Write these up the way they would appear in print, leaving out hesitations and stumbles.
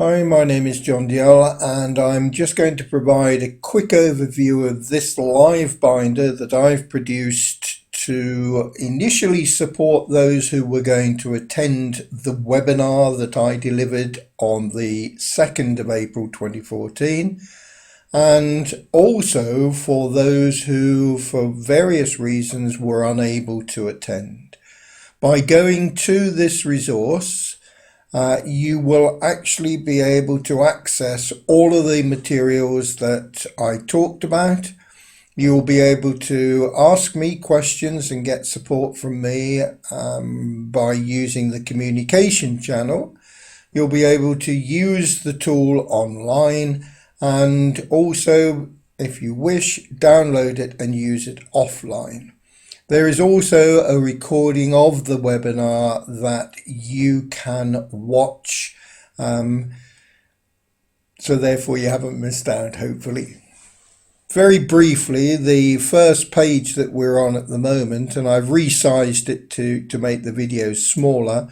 Hi, my name is John Dial, and I'm just going to provide a quick overview of this Livebinder that I've produced to initially support those who were going to attend the webinar that I delivered on the 2nd of April 2014, and also for those who, for various reasons, were unable to attend. By going to this resource, you will actually be able to access all of the materials that I talked about. You'll be able to ask me questions and get support from me by using the communication channel. You'll be able to use the tool online and also, if you wish, download it and use it offline. There is also a recording of the webinar that you can watch, so therefore you haven't missed out, hopefully. Very briefly, the first page that we're on at the moment, and I've resized it to make the video smaller,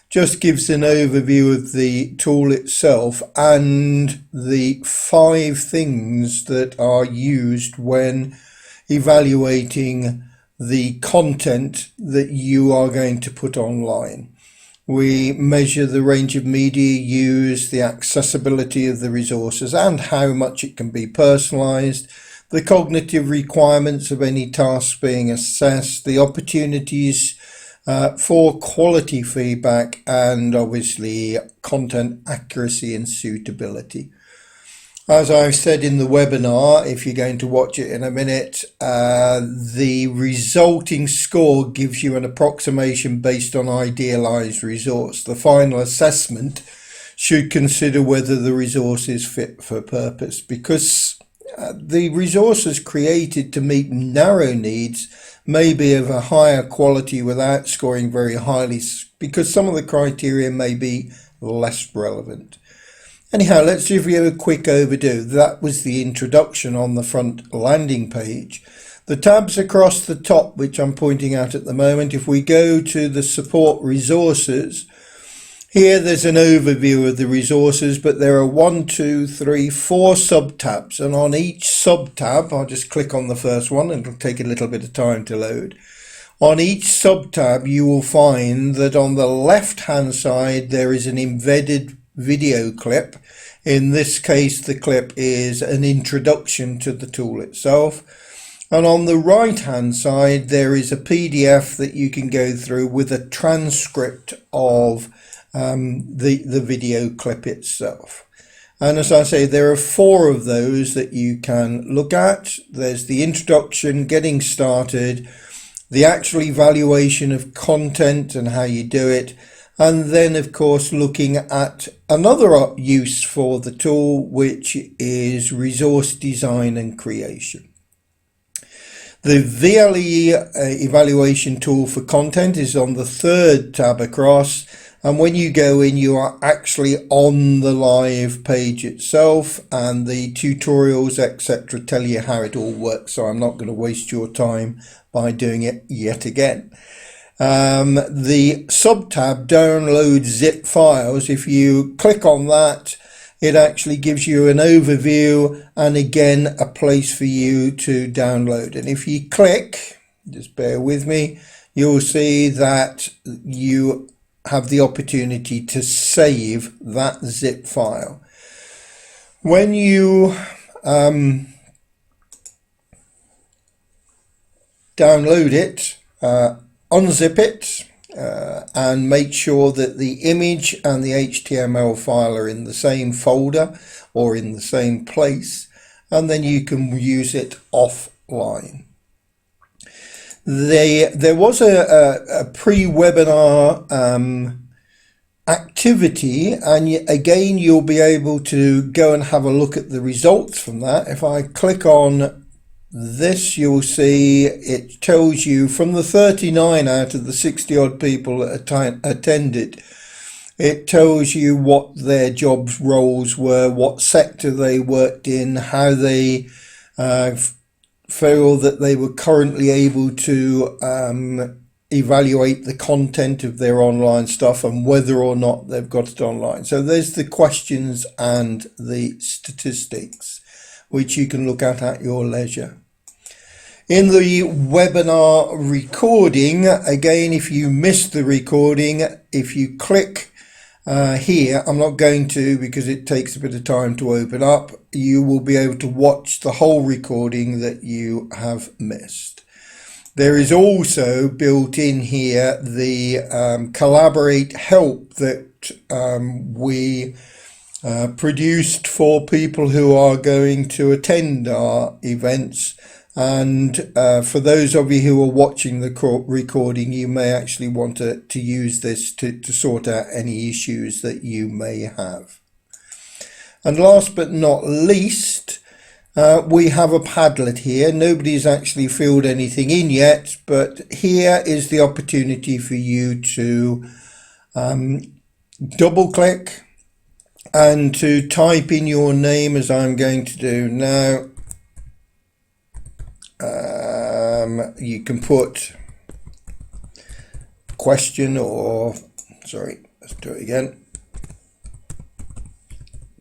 just gives an overview of the tool itself and the 5 things that are used when evaluating the content that you are going to put online. We measure the range of media used, the accessibility of the resources and how much it can be personalized, the cognitive requirements of any tasks being assessed, the opportunities for quality feedback, and obviously content accuracy and suitability. As I've said in the webinar, if you're going to watch it in a minute, the resulting score gives you an approximation based on idealized resource. The final assessment should consider whether the resource is fit for purpose, because the resources created to meet narrow needs may be of a higher quality without scoring very highly, because some of the criteria may be less relevant. Anyhow, let's give you a quick overview. That was the introduction on the front landing page. The tabs across the top, which I'm pointing out at the moment, if we go to the support resources, here there's an overview of the resources, but there are 4 sub-tabs, and on each sub-tab, I'll just click on the first one and it'll take a little bit of time to load. On each sub-tab, you will find that on the left-hand side there is an embedded video clip. In this case, the clip is an introduction to the tool itself. And on the right hand side, there is a PDF that you can go through with a transcript of the video clip itself. And as I say, there are 4 of those that you can look at. There's the introduction, getting started, the actual evaluation of content and how you do it, and then of course looking at another use for the tool, which is resource design and creation. The VLE Evaluation Tool for content is on the 3rd tab across, and when you go in you are actually on the live page itself, and the tutorials etc. tell you how it all works, so I'm not going to waste your time by doing it yet again. The sub-tab download zip files. If you click on that, it actually gives you an overview and again a place for you to download. And if you click, just bear with me, you'll see that you have the opportunity to save that zip file. When you download it, unzip it and make sure that the image and the HTML file are in the same folder or in the same place, and then you can use it offline. There was a pre-webinar activity, and again you'll be able to go and have a look at the results from that. If I click on this, you'll see it tells you from the 39 out of the 60 odd people that attended, it tells you what their jobs roles were, what sector they worked in, how they feel that they were currently able to evaluate the content of their online stuff and whether or not they've got it online. So there's the questions and the statistics, which you can look at your leisure. In the webinar recording, again, if you missed the recording, if you click here, I'm not going to because it takes a bit of time to open up, you will be able to watch the whole recording that you have missed. There is also built in here the Collaborate help that we produced for people who are going to attend our events. And for those of you who are watching the recording, you may actually want to use this to sort out any issues that you may have. And last but not least, we have a Padlet here. Nobody's actually filled anything in yet, but here is the opportunity for you to double click and to type in your name, as I'm going to do now. You can put question or, sorry, let's do it again.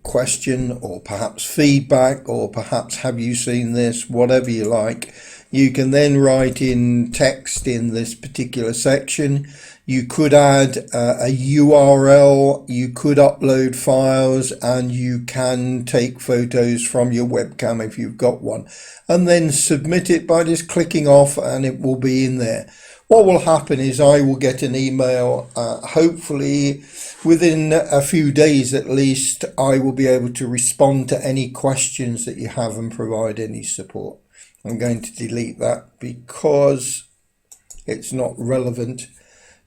Question or perhaps feedback or perhaps have you seen this, whatever you like. You can then write in text in this particular section. You could add a URL, you could upload files, and you can take photos from your webcam if you've got one, and then submit it by just clicking off and it will be in there. What will happen is I will get an email, hopefully within a few days at least. I will be able to respond to any questions that you have and provide any support. I'm going to delete that because it's not relevant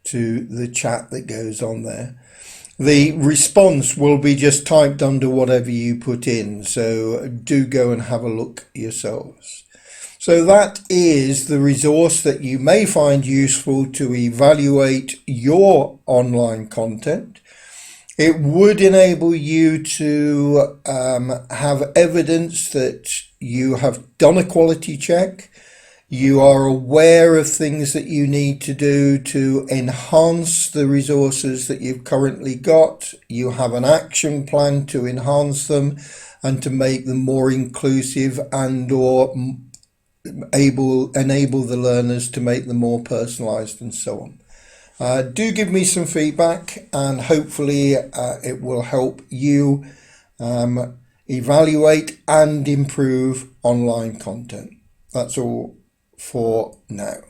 to the chat that goes on there. The response will be just typed under whatever you put in, so do go and have a look yourselves. So that is the resource that you may find useful to evaluate your online content. It would enable you to have evidence that you have done a quality check. You are aware of things that you need to do to enhance the resources that you've currently got. You have an action plan to enhance them and to make them more inclusive and or enable the learners to make them more personalized and so on. Do give me some feedback and hopefully it will help you evaluate and improve online content. That's all for now.